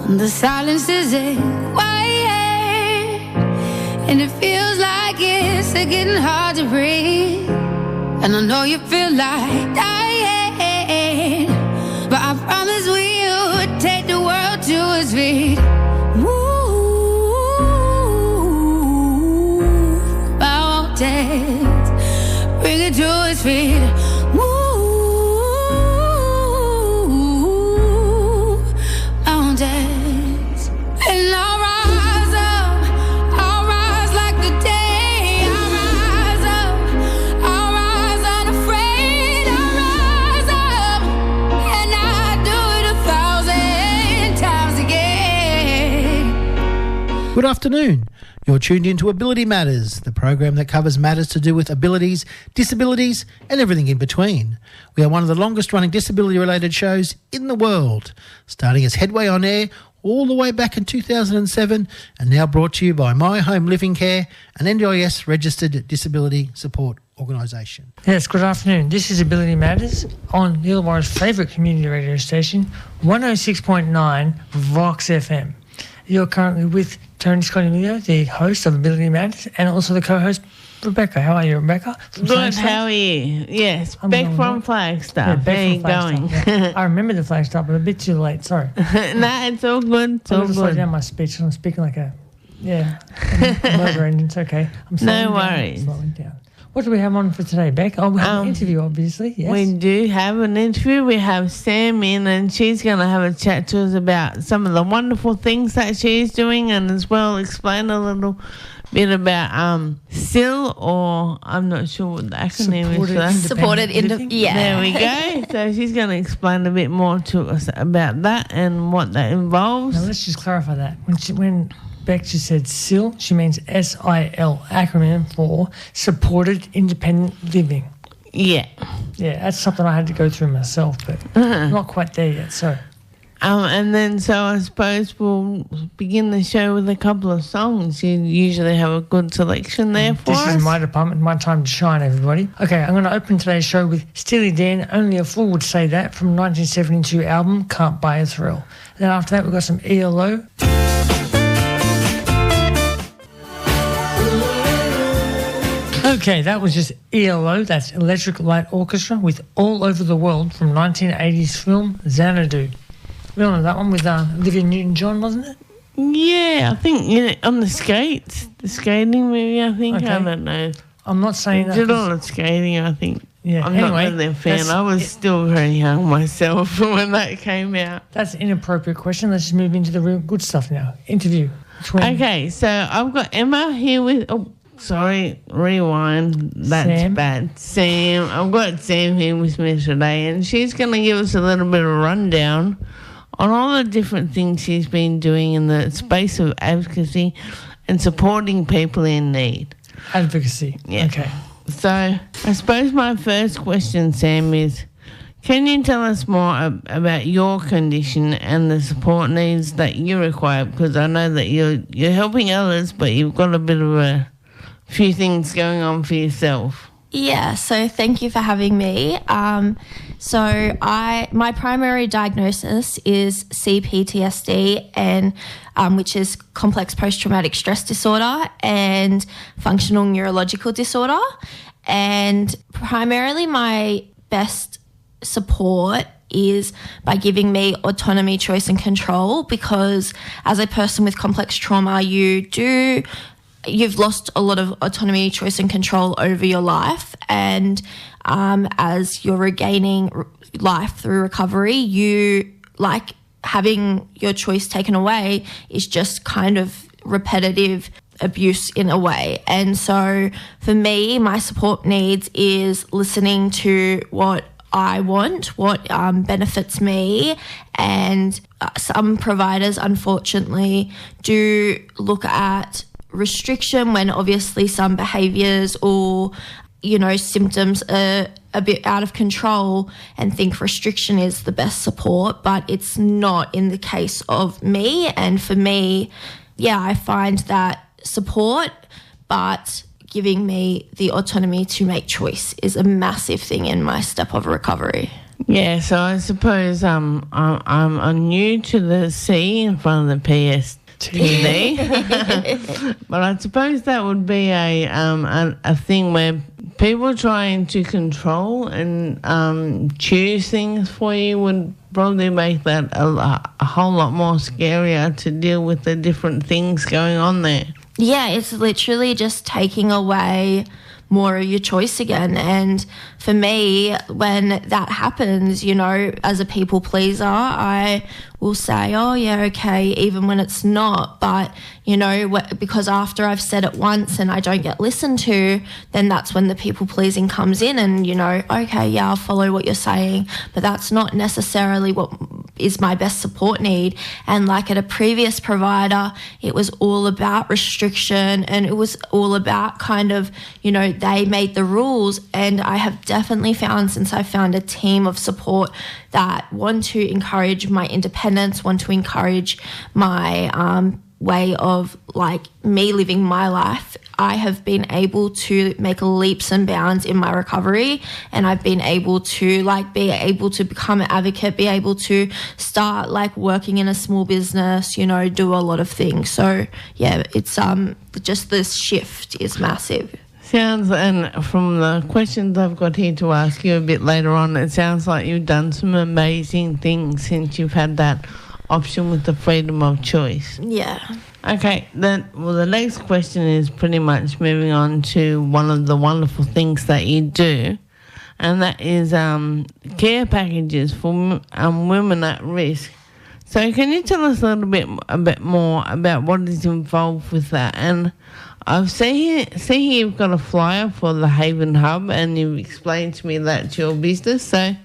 The silence is quiet, and it feels like it's getting hard to breathe. And I know you feel like dying, but I promise we would take the world to its feet. Move mountains, bring it to its feet. Move mountains, and I'll rise up. I'll rise like the day. I'll rise up. I'll rise unafraid. I'll rise up, and I'll do it 1,000 times again. Good afternoon. You're tuned into Ability Matters, the program that covers matters to do with abilities, disabilities and everything in between. We are one of the longest running disability-related shows in the world, starting its headway on air all the way back in 2007 and now brought to you by My Home Living Care, an NDIS registered disability support organisation. Yes, good afternoon. This is Ability Matters on Illawarra's favourite community radio station, 106.9 VOX FM. You're currently with Tony Scott Emilio, the host of Ability Matters, and also the co-host, Rebecca. How are you, Rebecca? Good, how are you? Yes, Beck from Flagstaff. Yeah, How you going? Yeah. I remember the Flagstaff, but a bit too late, sorry. No, it's all good. It's all slow good. down my speech. I'm speaking like a murderer, and it's okay. I'm No worries. Slowing down. What do we have on for today, Beck? Oh, we have an interview, obviously. Yes. We do have an interview. We have Sam in, and she's going to have a chat to us about some of the wonderful things that she's doing, and as well explain a little bit about SIL, or I'm not sure what the acronym is for that. Supported yeah. There we go. So she's going to explain a bit more to us about that and what that involves. Now let's just clarify that. When Beck just said SIL, she means SIL, acronym for Supported Independent Living. Yeah. Yeah, that's something I had to go through myself, but not quite there yet, so. And then, so I suppose we'll begin the show with a couple of songs. You usually have a good selection there for us. This is my department, my time to shine, everybody. Okay, I'm going to open today's show with Steely Dan, Only a Fool Would Say That, from 1972 album Can't Buy a Thrill. Then after that, we've got some ELO. Okay, that was just ELO, that's Electric Light Orchestra, with All Over the World from 1980s film Xanadu. We all know that one with Olivia Newton-John, wasn't it? Yeah, I think on the skates, the skating movie, I think. Okay. I don't know. I'm not saying that. Did all the skating, I think. Yeah, I'm not really a fan. I was still very young myself when that came out. That's an inappropriate question. Let's just move into the real good stuff now. Interview. Okay, so I've got Emma here with... Oh, sorry, rewind. That's Sam. Bad. Sam. I've got Sam here with me today, and she's going to give us a little bit of a rundown on all the different things she's been doing in the space of advocacy and supporting people in need. Advocacy. Yeah. Okay. So I suppose my first question, Sam, is can you tell us more about your condition and the support needs that you require? Because I know that you're helping others, but you've got a bit of a few things going on for yourself. Yeah, so thank you for having me. My primary diagnosis is CPTSD, and which is complex post-traumatic stress disorder and functional neurological disorder. And primarily my best support is by giving me autonomy, choice and control, because as a person with complex trauma, you've lost a lot of autonomy, choice and control over your life, and as you're regaining life through recovery, you like having your choice taken away is just kind of repetitive abuse in a way. And so for me, my support needs is listening to what I want, what benefits me, and some providers unfortunately do look at restriction when obviously some behaviours or, symptoms are a bit out of control and think restriction is the best support, but it's not in the case of me. And for me, I find that support, but giving me the autonomy to make choice is a massive thing in my step of recovery. Yeah, so I suppose I'm new to the C in front of the PSTD, but I suppose that would be a thing where people trying to control and choose things for you would probably make that a whole lot more scarier to deal with the different things going on there. Yeah, it's literally just taking away more of your choice again. And for me, when that happens, you know, as a people pleaser, I will say, oh yeah, okay, even when it's not. But, you know, because after I've said it once and I don't get listened to, then that's when the people pleasing comes in and, you know, okay, yeah, I'll follow what you're saying, but that's not necessarily what is my best support need. And like at a previous provider, it was all about restriction and it was all about kind of, you know, they made the rules. And I have definitely found, since I found a team of support that want to encourage my independence, want to encourage my way of like me living my life, I have been able to make leaps and bounds in my recovery, and I've been able to be able to become an advocate, be able to start like working in a small business, you know, do a lot of things. So yeah, it's just this shift is massive. Sounds, and from the questions I've got here to ask you a bit later on, it sounds like you've done some amazing things since you've had that option with the freedom of choice. Yeah. Okay, then, well, the next question is pretty much moving on to one of the wonderful things that you do, and that is care packages for women at risk. So can you tell us a bit more about what is involved with that? And I've see here you've got a flyer for the Haven Hub, and you've explained to me that's your business, and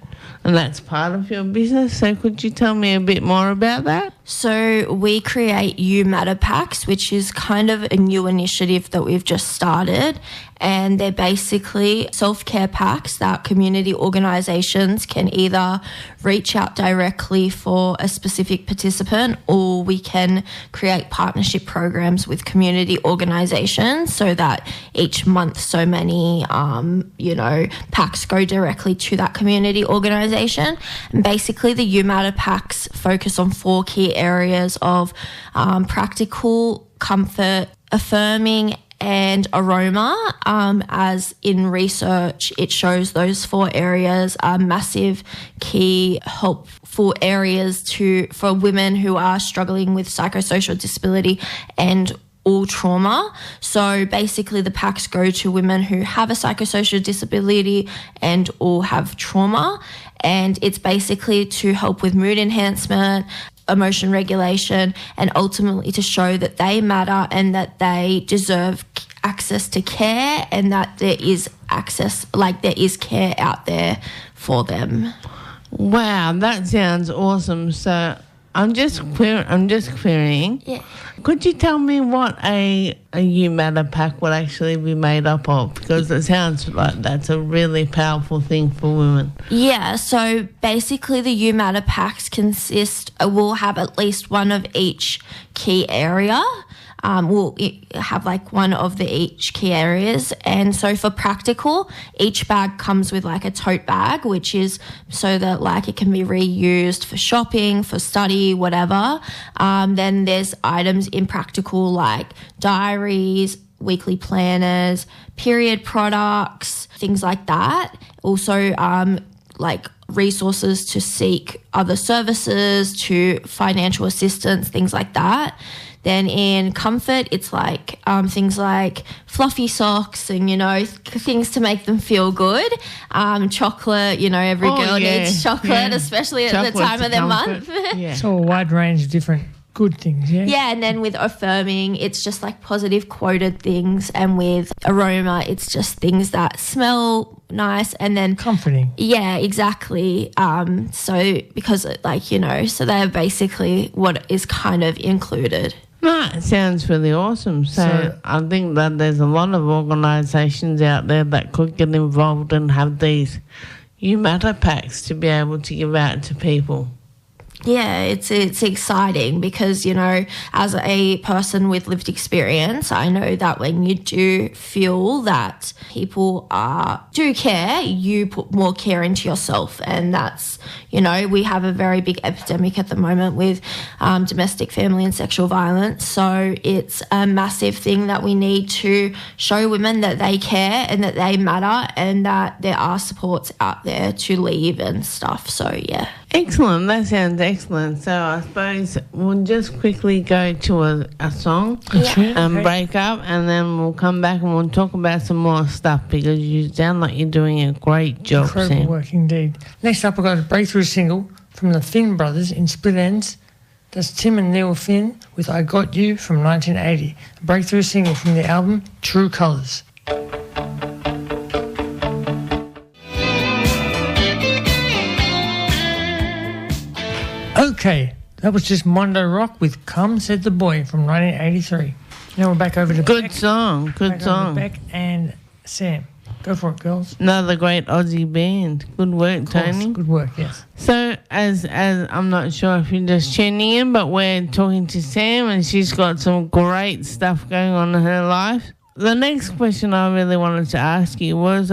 that's part of your business. So could you tell me a bit more about that? So we create You Matter packs, which is kind of a new initiative that we've just started. And they're basically self-care packs that community organisations can either reach out directly for a specific participant, or we can create partnership programs with community organisations so that each month so many, packs go directly to that community organisation. And basically the You Matter packs focus on 4 key areas of practical, comfort, affirming, and aroma. As in research, it shows those 4 areas are massive, key, helpful areas for women who are struggling with psychosocial disability and all trauma. So basically the packs go to women who have a psychosocial disability and all have trauma. And it's basically to help with mood enhancement, emotion regulation, and ultimately to show that they matter and that they deserve access to care, and that there is there is care out there for them. Wow, that sounds awesome. So I'm just querying. Yeah. Could you tell me what a You Matter pack would actually be made up of? Because it sounds like that's a really powerful thing for women. Yeah, so basically the You Matter packs will have at least one of each key area. We'll have one of each key areas. And so for practical, each bag comes with a tote bag, which is so that it can be reused for shopping, for study, whatever. Then there's items in practical like diaries, weekly planners, period products, things like that. Also, resources to seek other services, to financial assistance, things like that. Then in comfort, it's things like fluffy socks and, things to make them feel good. Chocolate, every girl needs chocolate, especially at the time of their month. Yeah. So a wide range of different good things, yeah? Yeah, and then with affirming, it's just positive quoted things. And with aroma, it's just things that smell nice and then comforting. Yeah, exactly. So because so they're basically what is kind of included. No, it sounds really awesome. So I think that there's a lot of organisations out there that could get involved and have these You Matter packs to be able to give out to people. Yeah, it's exciting because, you know, as a person with lived experience, I know that when you do feel that people do care, you put more care into yourself. And that's, you know, we have a very big epidemic at the moment with domestic, family and sexual violence. So it's a massive thing that we need to show women that they care and that they matter and that there are supports out there to leave and stuff. So, yeah. Excellent. That sounds excellent. So I suppose we'll just quickly go to a song and break up, and then we'll come back and we'll talk about some more stuff because you sound like you're doing a great job, Incredible Sam. work indeed. Next up, we've got a breakthrough single from the Finn brothers in Split Ends. That's Tim and Neil Finn with I Got You from 1980. A breakthrough single from the album True Colours. Okay, that was just Mondo Rock with Come Said the Boy from 1983. Now we're back over to Good Bec. song. Good Back over to song. Bec and Sam. Go for it, girls. Another great Aussie band. Good work, Of course, Tony. good work, yes. So, as I'm not sure if you're just tuning in, but we're talking to Sam and she's got some great stuff going on in her life. The next question I really wanted to ask you was,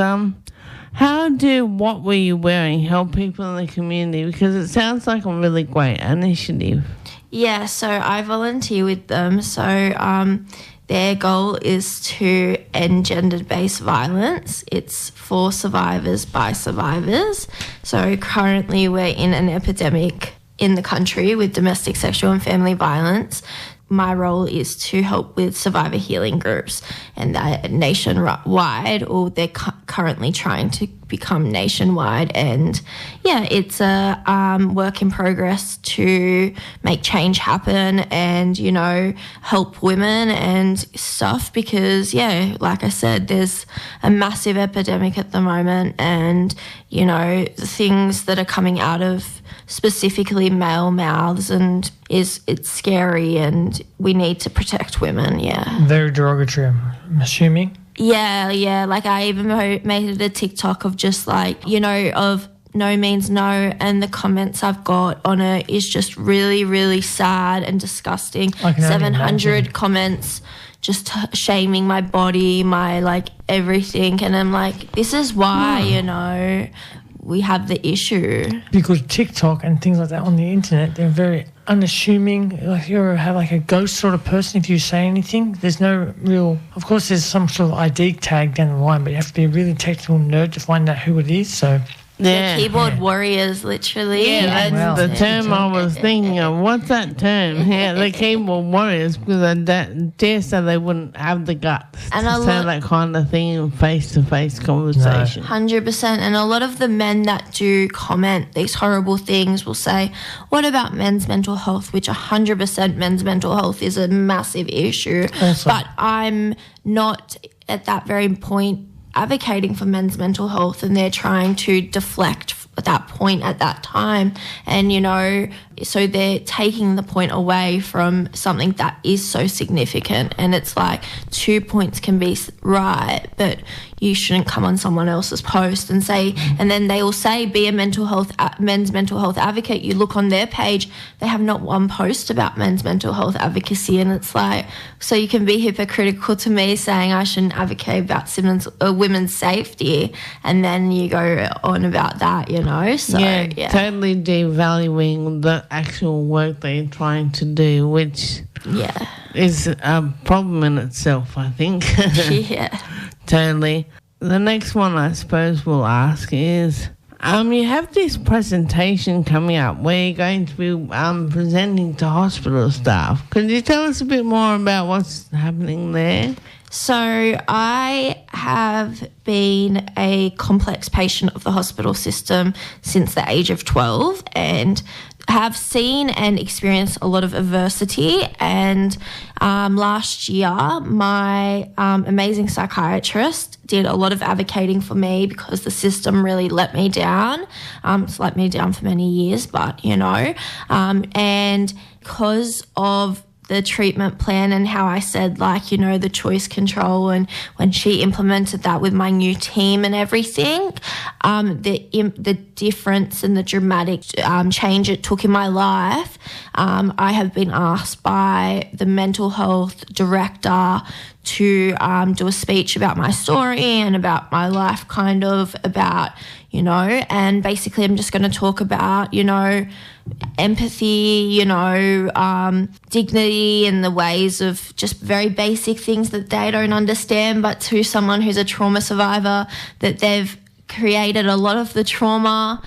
how do What Were You Wearing help people in the community? Because it sounds like a really great initiative. Yeah, so I volunteer with them. So their goal is to end gender-based violence. It's for survivors by survivors. So currently we're in an epidemic in the country with domestic, sexual and family violence. My role is to help with survivor healing groups, and that nationwide, or they're currently trying to become nationwide. And yeah, it's a work in progress to make change happen and, you know, help women and stuff because, yeah, like I said, there's a massive epidemic at the moment and, you know, the things that are coming out of specifically male mouths and it's scary and we need to protect women, yeah. Very derogatory, I'm assuming. Yeah, like I even made it a TikTok of just like, you know, of no means no, and the comments I've got on it is just really, really sad and disgusting. 700 comments just shaming my body, my like everything, and I'm like, this is why, you know, we have the issue. Because TikTok and things like that on the internet, they're very unassuming. Like you have like a ghost sort of person if you say anything. There's no real... Of course, there's some sort of ID tag down the line, but you have to be a really technical nerd to find out who it is, so... Yeah, keyboard warriors, literally. Yeah, that's the term I was thinking of. What's that term? Yeah, the keyboard warriors, because I dare say they wouldn't have the guts and to say that kind of thing in face-to-face conversation. 100%. And a lot of the men that do comment these horrible things will say, what about men's mental health? Which 100% men's mental health is a massive issue. Also. But I'm not at that very point advocating for men's mental health, and they're trying to deflect at that point at that time, and you know, so they're taking the point away from something that is so significant. And it's like 2 points can be right, but you shouldn't come on someone else's post and say, and then they will say be a men's mental health advocate. You look on their page, they have not one post about men's mental health advocacy, and it's like, so you can be hypocritical to me saying I shouldn't advocate about women's safety, and then you go on about that, you know. So yeah. Totally devaluing the actual work they're trying to do, which is a problem in itself, I think. Yeah. Totally. The next one I suppose we'll ask is, you have this presentation coming up where you're going to be presenting to hospital staff. Could you tell us a bit more about what's happening there? So I have been a complex patient of the hospital system since the age of 12 and have seen and experienced a lot of adversity. And last year, my amazing psychiatrist did a lot of advocating for me because the system really let me down. It's let me down for many years, but, you know, and because of the treatment plan and how I said, like, you know, the choice control, and when she implemented that with my new team and everything, the difference and the dramatic change it took in my life. I have been asked by the mental health director to do a speech about my story and about my life, kind of about, you know, and basically I'm just going to talk about, you know, empathy, you know, dignity, and the ways of just very basic things that they don't understand, but to someone who's a trauma survivor, that they've created a lot of the trauma,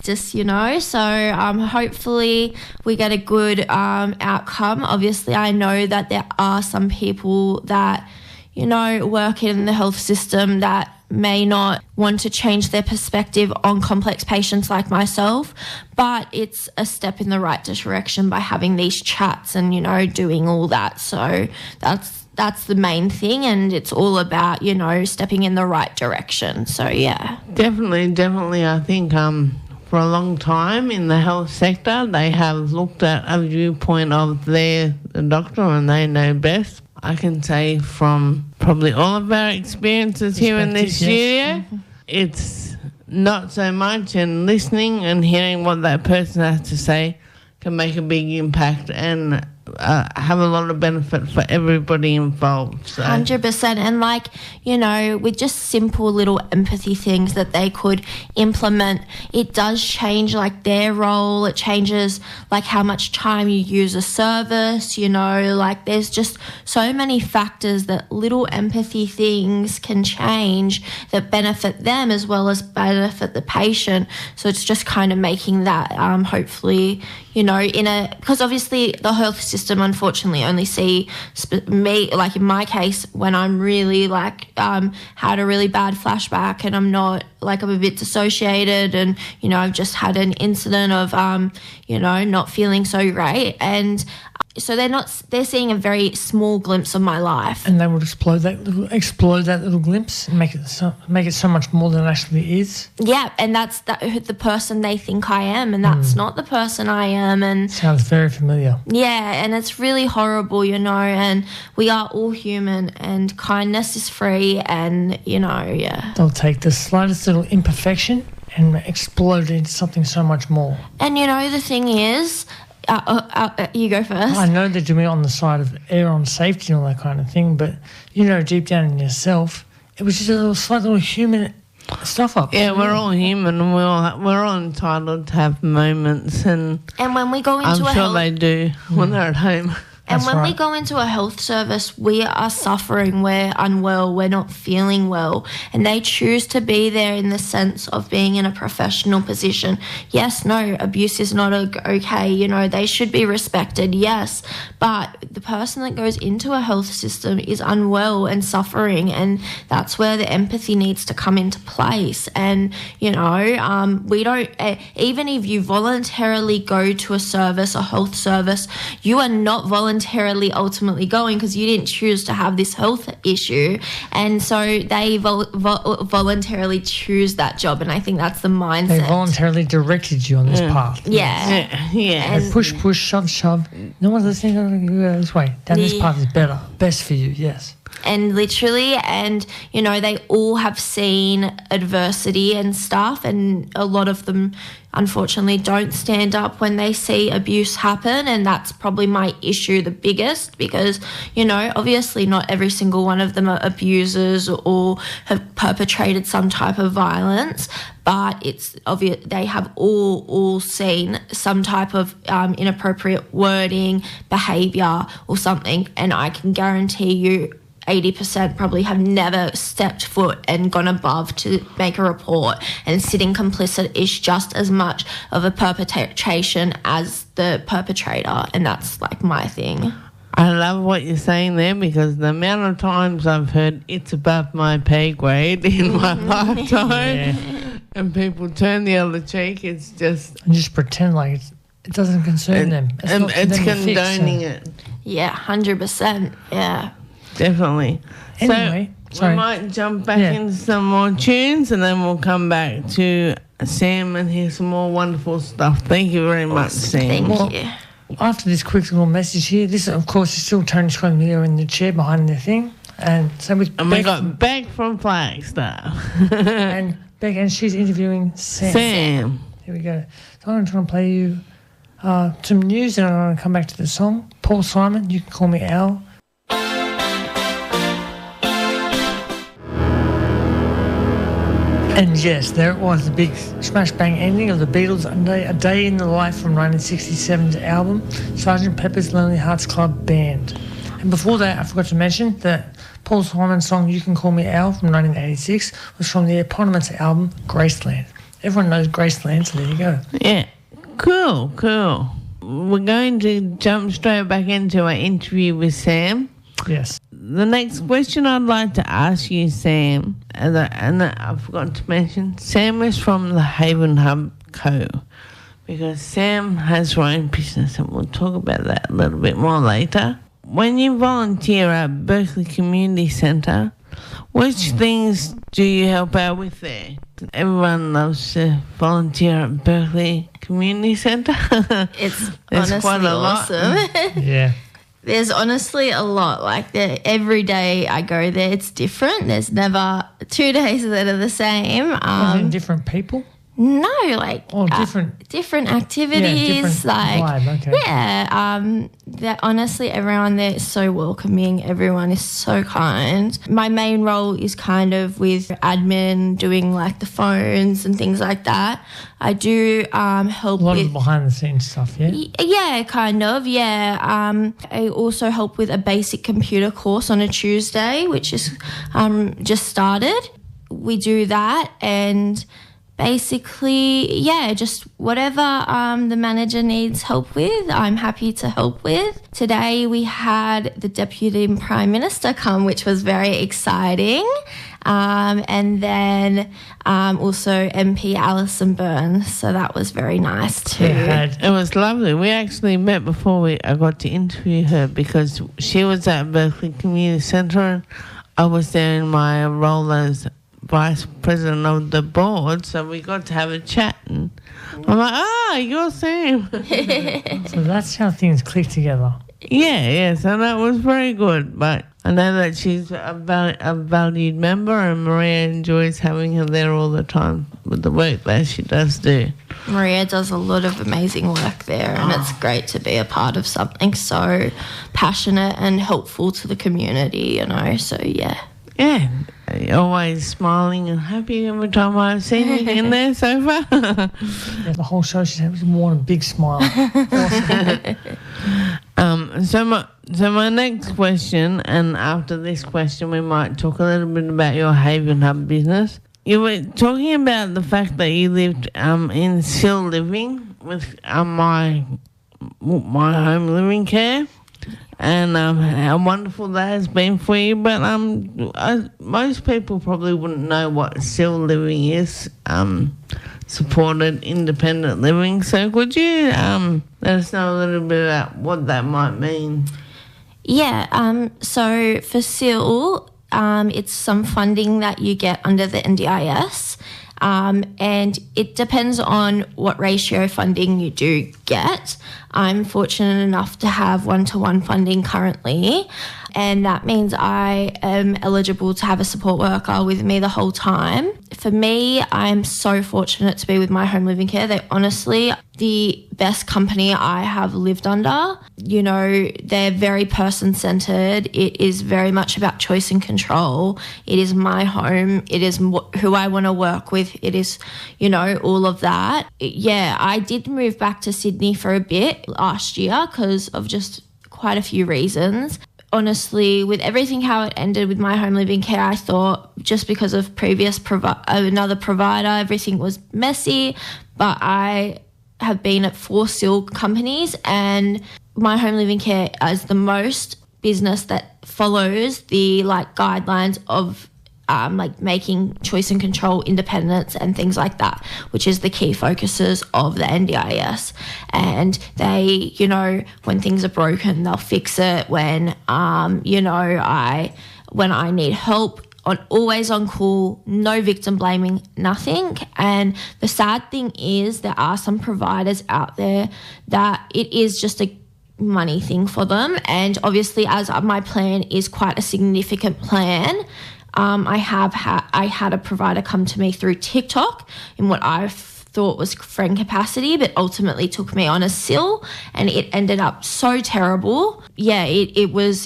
just, you know. So hopefully we get a good outcome. Obviously, I know that there are some people that, you know, work in the health system that may not want to change their perspective on complex patients like myself, but it's a step in the right direction by having these chats and, you know, doing all that. So that's the main thing, and it's all about, you know, stepping in the right direction. So, yeah. Definitely. I think for a long time in the health sector, they have looked at a viewpoint of the doctor and they know best. I can say from probably all of our experiences here in this studio, it's not so much, and listening and hearing what that person has to say can make a big impact and have a lot of benefit for everybody involved. So. 100%. And, like, you know, with just simple little empathy things that they could implement, it does change, like, their role. It changes, like, how much time you use a service, you know, like, there's just so many factors that little empathy things can change that benefit them as well as benefit the patient. So it's just kind of making that hopefully, you know, because obviously the health system unfortunately only see me, like in my case, when I'm really like had a really bad flashback and I'm not, like, I'm a bit dissociated, and, you know, I've just had an incident of you know, not feeling so great, and so they're seeing a very small glimpse of my life, and they would explode that little glimpse and make it so much more than it actually is. Yeah, and that's the person they think I am, and that's not the person I am. And sounds very familiar. Yeah, and it's really horrible, you know. And we are all human, and kindness is free, and, you know, yeah. They'll take the slightest little imperfection and explode into something so much more. And, you know, the thing is, you go first. I know they're doing it on the side of error on safety and all that kind of thing, but, you know, deep down in yourself, it was just a slight little human stuff up. Yeah, we're all human, and we're all entitled to have moments, and when we go into I'm sure they do when they're at home. And That's when right. we go into a health service, we are suffering, we're unwell, we're not feeling well, and they choose to be there in the sense of being in a professional position. Yes, no, abuse is not okay, you know, they should be respected, yes, but the person that goes into a health system is unwell and suffering, and that's where the empathy needs to come into place. And, you know, we don't, even if you voluntarily go to a service, a health service, you are not voluntarily ultimately going because you didn't choose to have this health issue, and so they voluntarily choose that job, and I think that's the mindset. They voluntarily directed you on this path. Yeah. And push, shove. No one's listening. Go this way. Down this path is better, best for you. Yes. And literally, and, you know, they all have seen adversity and stuff, and a lot of them unfortunately don't stand up when they see abuse happen, and that's probably my issue the biggest, because, you know, obviously not every single one of them are abusers or have perpetrated some type of violence, but it's obvious they have all seen some type of inappropriate wording, behaviour or something, and I can guarantee you 80% probably have never stepped foot and gone above to make a report, and sitting complicit is just as much of a perpetration as the perpetrator, and that's, like, my thing. I love what you're saying there, because the amount of times I've heard it's above my pay grade in my lifetime, and people turn the other cheek, it's just... And just pretend like it doesn't concern them. It's condoning it. Yeah, 100%, yeah. Definitely. Anyway, so we might jump back into some more tunes, and then we'll come back to Sam and hear some more wonderful stuff. Thank you very much, Sam. Thank you. after this quick little message here, this, of course, is still Tony Scott and Mia in the chair behind the thing. And so with And we got Bec from Flagstaff. and Bec, and she's interviewing Sam. Here we go. So I'm going to play you some news, and I'm going to come back to the song. Paul Simon, You Can Call Me Al. And yes, there it was, the big smash bang ending of the Beatles' A Day in the Life from 1967's album, Sgt. Pepper's Lonely Hearts Club Band. And before that, I forgot to mention that Paul Simon's song You Can Call Me Al from 1986 was from the eponymous album Graceland. Everyone knows Graceland, so there you go. Yeah, cool. We're going to jump straight back into our interview with Sam. Yes. The next question I'd like to ask you, Sam, and I forgot to mention, Sam is from the Haven Hub Co. Because Sam has her own business, and we'll talk about that a little bit more later. When you volunteer at Berkeley Community Centre, which things do you help out with there? Everyone loves to volunteer at Berkeley Community Centre. It's honestly quite a lot. awesome. Yeah. There's honestly a lot. Like, every day I go there, it's different. There's never 2 days that are the same. Different people? No, like different activities. Vibe, okay. That honestly, everyone there is so welcoming. Everyone is so kind. My main role is kind of with admin, doing like the phones and things like that. I do help a lot with of behind the scenes stuff. Yeah. Yeah, kind of. Yeah. I also help with a basic computer course on a Tuesday, which is just started. We do that and. Basically, yeah, just whatever the manager needs help with, I'm happy to help with. Today we had the Deputy Prime Minister come, which was very exciting. And then also MP Alison Byrne, so that was very nice too. It was lovely. We actually met before I got to interview her because she was at Berkeley Community Centre and I was there in my role as Vice President of the board, so we got to have a chat and I'm like, you're Sam. So that's how things click together. Yeah, so that was very good, but I know that she's a valued member and Maria enjoys having her there all the time with the work that she does do. Maria does a lot of amazing work there and it's great to be a part of something so passionate and helpful to the community, so yeah. Yeah, always smiling and happy every time I've seen you in there so far. Yeah, the whole show she's worn a big smile. Awesome. So my next question, and after this question we might talk a little bit about your Haven Hub business. You were talking about the fact that you lived in Sill living with my home living care. And how wonderful that has been for you. But most people probably wouldn't know what Sill living is, supported independent living. So could you let us know a little bit about what that might mean? Yeah, so for Sill, it's some funding that you get under the NDIS. And it depends on what ratio funding you do get. I'm fortunate enough to have 1-to-1 funding currently, and that means I am eligible to have a support worker with me the whole time. For me, I'm so fortunate to be with my home living care. They're honestly the best company I have lived under. They're very person-centred. It is very much about choice and control. It is my home. It is who I want to work with. It is, all of that. Yeah, I did move back to Sydney for a bit last year because of just quite a few reasons. Honestly, with everything how it ended with my home living care, I thought just because of another provider, everything was messy. But I have been at 4 Sill companies, and my home living care is the most business that follows the guidelines of making choice and control, independence and things like that, which is the key focuses of the NDIS. And they, when things are broken, they'll fix it. When, when I need help, always on call, no victim blaming, nothing. And the sad thing is there are some providers out there that it is just a money thing for them. And obviously, as my plan is quite a significant plan, I had a provider come to me through TikTok in what I thought was friend capacity, but ultimately took me on a sill, and it ended up so terrible. Yeah, it's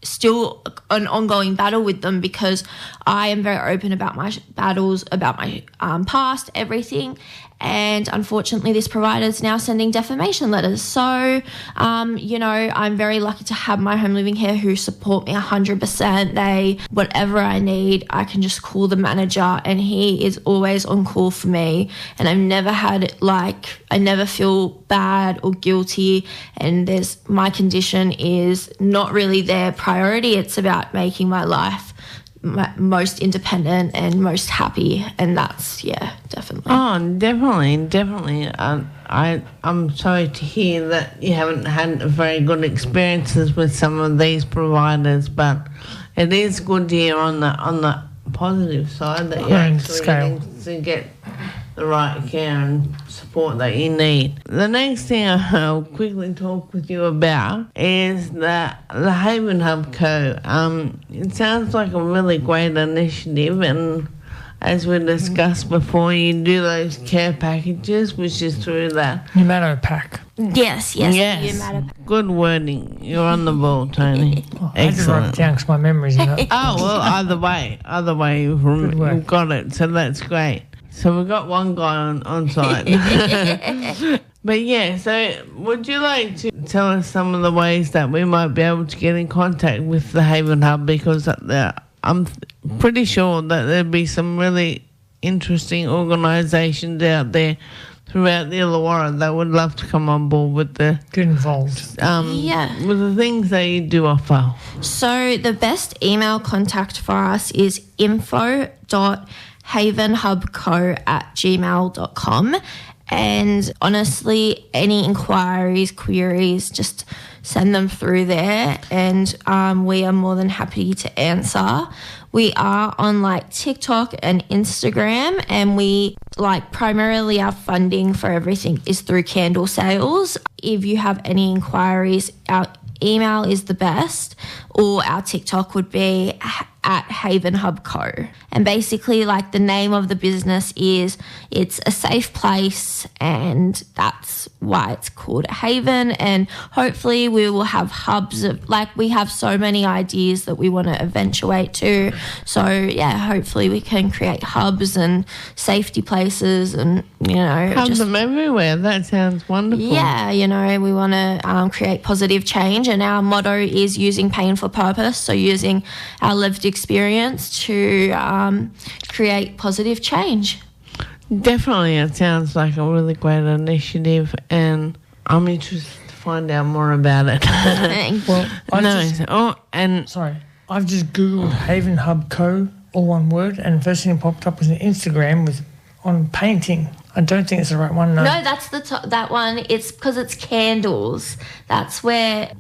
still an ongoing battle with them because I am very open about my battles, about my past, everything. And unfortunately, this provider is now sending defamation letters. So, I'm very lucky to have my home living care who support me 100%. Whatever I need, I can just call the manager and he is always on call for me. And I've never had, I never feel bad or guilty. And my condition is not really their priority. It's about making my life most independent and most happy, and that's definitely. Oh, definitely. I'm sorry to hear that you haven't had very good experiences with some of these providers, but it is good to hear on the positive side that you're actually getting to get the right care and support that you need. The next thing I'll quickly talk with you about is the Haven Hub Co. It sounds like a really great initiative, and as we discussed before, you do those care packages, which is through that Pneumato pack. Yes. Good wording. You're on the ball, Tony. I had to write it down because my memory's not. Oh, well, either way, you've got it, so that's great. So we've got one guy on site. But yeah, so would you like to tell us some of the ways that we might be able to get in contact with the Haven Hub? Because I'm pretty sure that there'd be some really interesting organisations out there throughout the Illawarra that would love to come on board with get involved. With the things that you do offer. So the best email contact for us is info.havenhubco@gmail.com. And honestly, any inquiries, queries, just send them through there, and we are more than happy to answer. We are on TikTok and Instagram, and we primarily our funding for everything is through candle sales. If you have any inquiries, our email is the best, or our TikTok would be at Haven Hub Co. And basically, the name of the business is it's a safe place, and that's why it's called Haven. And hopefully we will have hubs of, we have so many ideas that we want to eventuate to. So, hopefully we can create hubs and safety places and, Hubs them everywhere. That sounds wonderful. Yeah, we want to create positive change, and our motto is using pain for purpose. So using our lived experience to create positive change. Definitely, it sounds like a really great initiative, and I'm interested to find out more about it. Well, I've just Googled Haven Hub Co., all one word, and the first thing that popped up was an Instagram on painting. I don't think it's the right one. No, that's that one. It's because it's candles. That's where.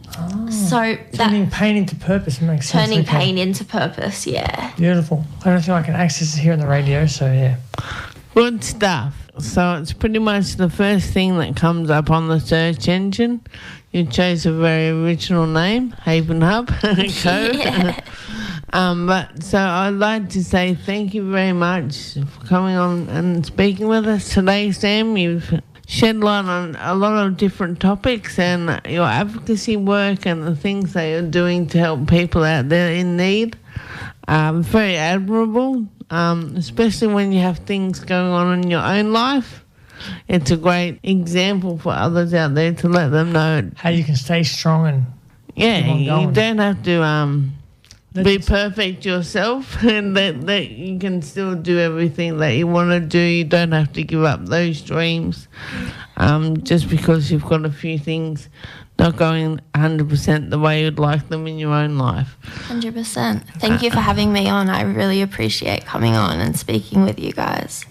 Turning pain into purpose makes sense. Turning pain into purpose. Yeah. Beautiful. I don't think I can access it here on the radio. So yeah. Good stuff. So it's pretty much the first thing that comes up on the search engine. You chose a very original name, Haven Hub Co. Yeah. So I'd like to say thank you very much for coming on and speaking with us today, Sam. You've shed light on a lot of different topics, and your advocacy work and the things that you're doing to help people out there in need. Very admirable, especially when you have things going on in your own life. It's a great example for others out there to let them know how you can stay strong and you don't have to be perfect yourself, and that you can still do everything that you want to do. You don't have to give up those dreams just because you've got a few things not going 100% the way you'd like them in your own life. 100%. Thank you for having me on. I really appreciate coming on and speaking with you guys.